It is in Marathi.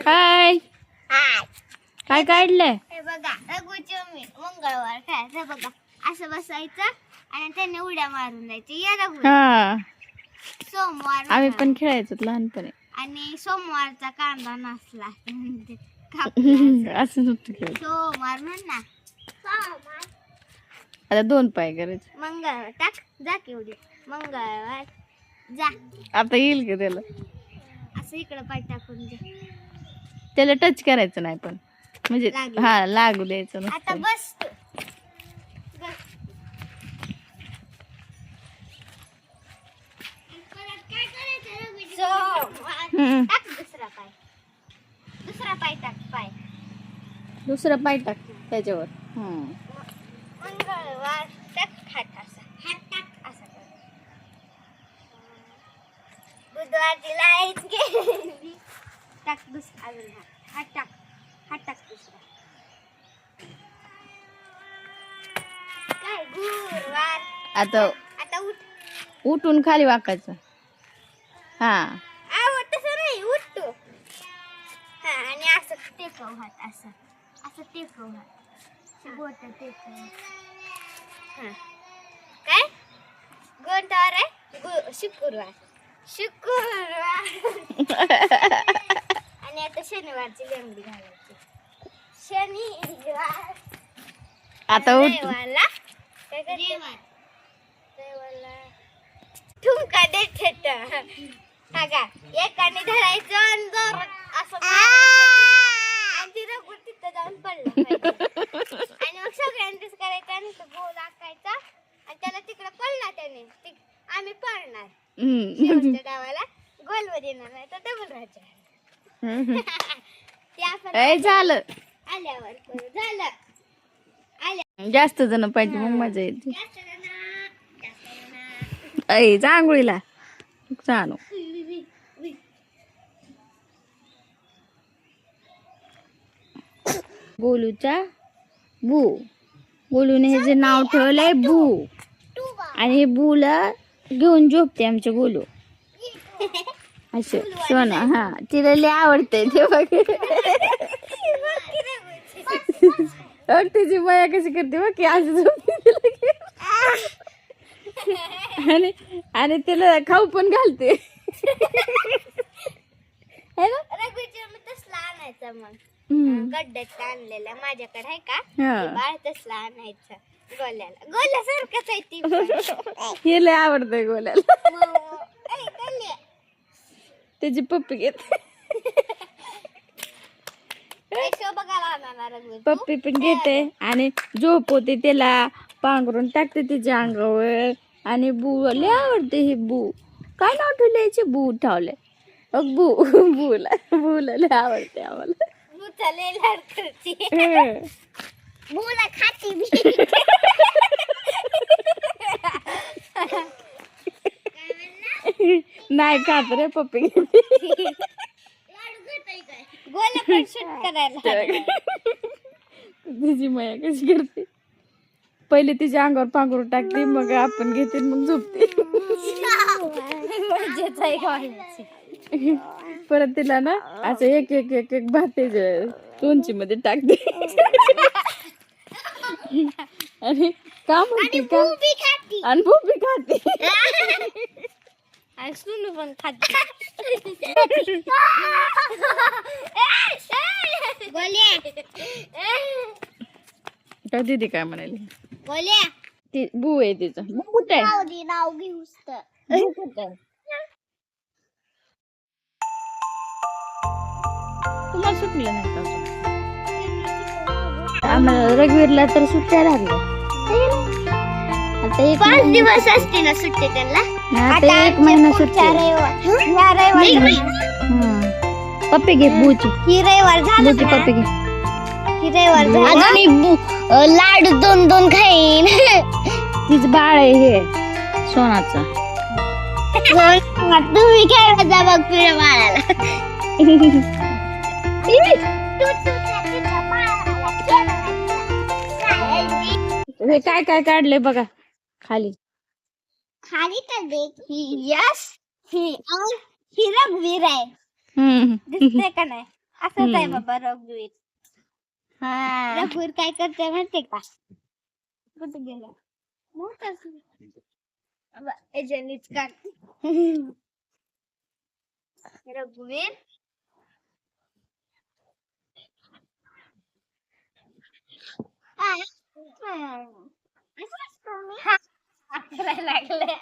हाय काय काढलंय? हे बघा रघुची मम्मी मंगळवार खायचं बघा असं बसायचं आणि त्याने उड्या मारून द्यायची या रघु. हा सोमवार आम्ही पण खेळायचो लहानपणी. आणि सोमवारचा कांदा नसला म्हणजे असं नव्हतं खेळ. सोमवार म्हण ना सोमवार. आता 2 पाय करायचे. मंगळवार टाक जा की उडी मंगळवार जा. आता येईल का त्याला? असं इकडं पाय टाकून जा. त्याला टच करायचं नाही पण म्हणजे लागू. हा लागू द्यायचं आता नसतं. बस तू. बस. परत काय करायचं रघुजी? सोमवार. टाक दुसरा पाय. दुसरा पाय टाक पाय. दुसरा पाय टाक त्याच्यावर. मंगळवार टाक हात असा. हात टाक असा कर. बुधवारची लाईट गेली. टाक दुसरा अजून हात. हात टाक. हात टाक दुसरा. काय गुरुवार. आता आता उठ. उठून खाली वाकायचं. हा तसं नाही उठ तू. हा आणि असं टेकव हात असं. असं टेकव हात. बोट टेकव. हा काय कोणतावर आहे? शुक्रवार. शुक्रवार. आणि आता शनिवारची लंगडी घालायची. शनिवार. आता उठ. रविवारला काय करायचं? रविवारला ठुमका देत हा का एकाने धरायचं आणि जोरात असं आणि ती रघु तिथं जाऊन पडलं पाहिजे. आणि मग सगळ्यांनीच करायचं आणि तो गोल आखायचा आणि त्याला तिकडं पडला त्याने आम्ही पडणार शेवटच्या डावाला गोल मध्ये येणार नाही तर डबल राहायचं. ते आपण ए झालं. आल्यावर करू. झालं आल्या जास्त जण पाहिजे मग मजा येते. जास्त जण. ऐ जा आंघोळीला जाणू. गोलूचा बू. गोलूने हे जे नाव ठेवलंय बू आणि हे बूला घेऊन झोपते आमचे गोलू असं सोना. हा तिला लय आवडते ते बघ. तिची माया कशी करते बघ की असं झोपते आणि आणि तिला खाऊ पण घालते. है ना? तसला आणायचा मग गड्ड्यात आणलेला माझ्याकडे आहे का बाळ तसला आणायचा गोल्याला. गोल्यासारखंच आहे ती पण. हे लय आवडतंय गोल्याला. ऐ, गोल्या. त्याची पप्पी घेते. बघायला आणणार रघु. पप्पी पण घेते आणि झोपवते त्याला पांघरून टाकते तिच्या अंगावर. आणि बू लय आवडते हे बू. काय नाव ठेवले? बू ठेवले. बू बूला लय आवडते आम्हाला. बूचा लय लाड करते. बूला खाती मी. नाही खात रे पप्पी घेते. गोल्या पण शूट करायला. तिची माया कशी करते? पहिले तिच्या अंगावर पांघरून टाकते मग आपण घेते मग झोपते. परत तिला ना असं एक एक एक एक भाते तोंची मध्ये टाकते. आणि का म्हणते का आणि भूपी खाते. सुनू पण खाते. काय दीदी काय म्हणाली? गोल्या ती बू आहे तिचं. बू कुठे आहे? नाव घेऊस तर. बू कुठे आहे? तुम्हाला सुटलं नाही का अजून? आम्हाला रघुवीरला तर सुट्ट्या लागल्या. आता 5 दिवस असते ना सुट्टी त्यांना. आता 1 महिना सुट्टी. पप्पी घे बूची. ही रविवार झालं बूची पप्पी घे. ही रविवार झालं. मी लाडू 2 खाईन. तिचं बाळ आहे हे सोनाचं. तुम्ही काय जा बघ तुझ्या बाळाला. हे काय काय काढले बघा खाली. खाली तर देख ही यश ही रघुवीर आहे. दिसतंय का नाही असंच आहे बाबा रघुवीर. रघुवीर काय करते माहितीये का? कुठे गेला एजनीच का रघुवीर लागले